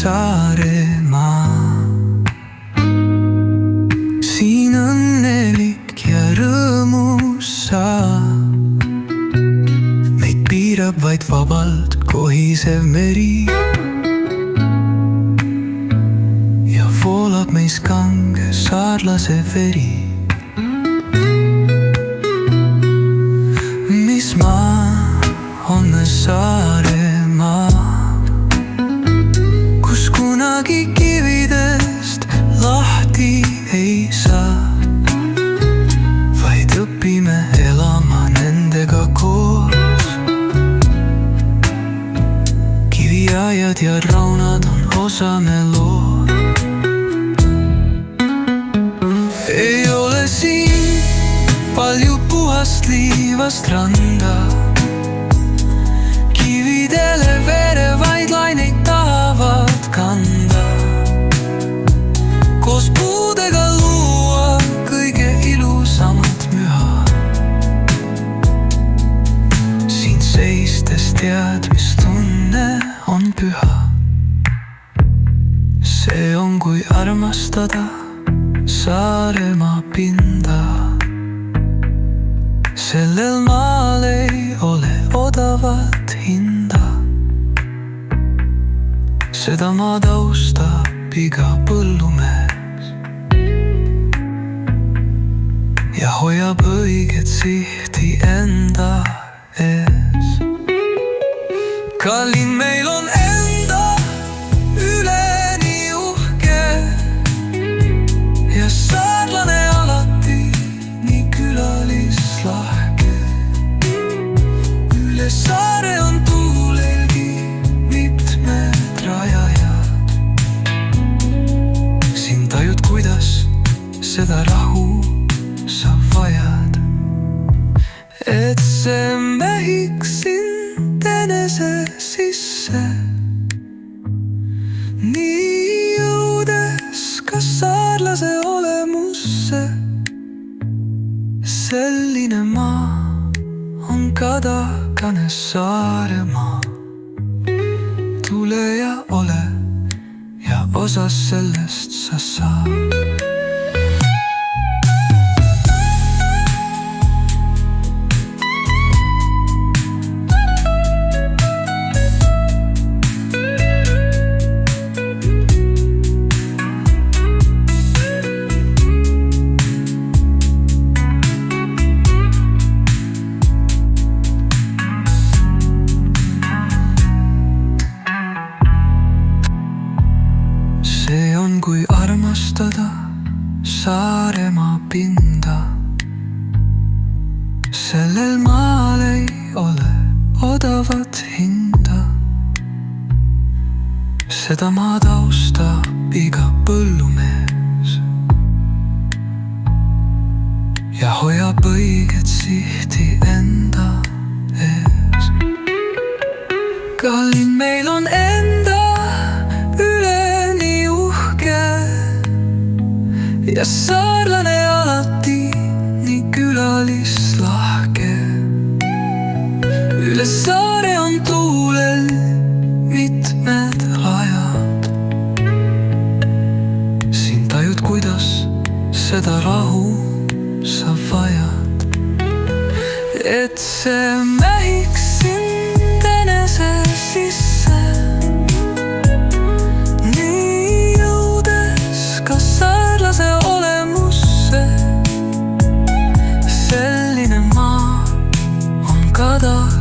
Saaremaa. Siin õnnelik ja rõõmus sa, meid piirab vaid vabalt kohisev meri ja voolab meis kange saarlase veri. Mis maa on Saaremaa, kus kunagi kividest lahti ei saa, vaid õpime elama nendega koos. Kiviaiad ja raunad on osa me lood. Ei ole siin palju puhast liivast randa, kividele verevaid laineid tahavad kanda, koos puudega luua kõige ilusamat müha. Siin seistes tead, mis tunne on püha. See on kui armastada Saaremaa pinda. Sellel maal ei ole odavat hinda, seda maad austab iga põllumees ja hoiab õiget sihti enda ees. Kallin meil on enda üleni uhke ja saarlane alati nii külalislahke. Üle saare on tuulelgi mitmed rajajad. Siin tajud, kuidas seda rahu sa vajad, et see mehiks sind enese sisse, nii jõudes ka saarlase olemusse. Selline maa on kadakane Saaremaa. Tule ja ole ja osa sellest sa saad. See on kui armastada Saaremaa pinda. Sellel maal ei ole odavat hinda, seda maad austab iga põllumees ja hoiab õiget sihti enda ees. Kallin meil on enda ja saarlane alati nii külalislahke. Üle saare on tuulel mitmed rajad. Siin tajud, kuidas seda rahu sa vajad, et see mehiks sind enese sisse, nii jõudes ka saarlase olemusse. Selline maa on kadakane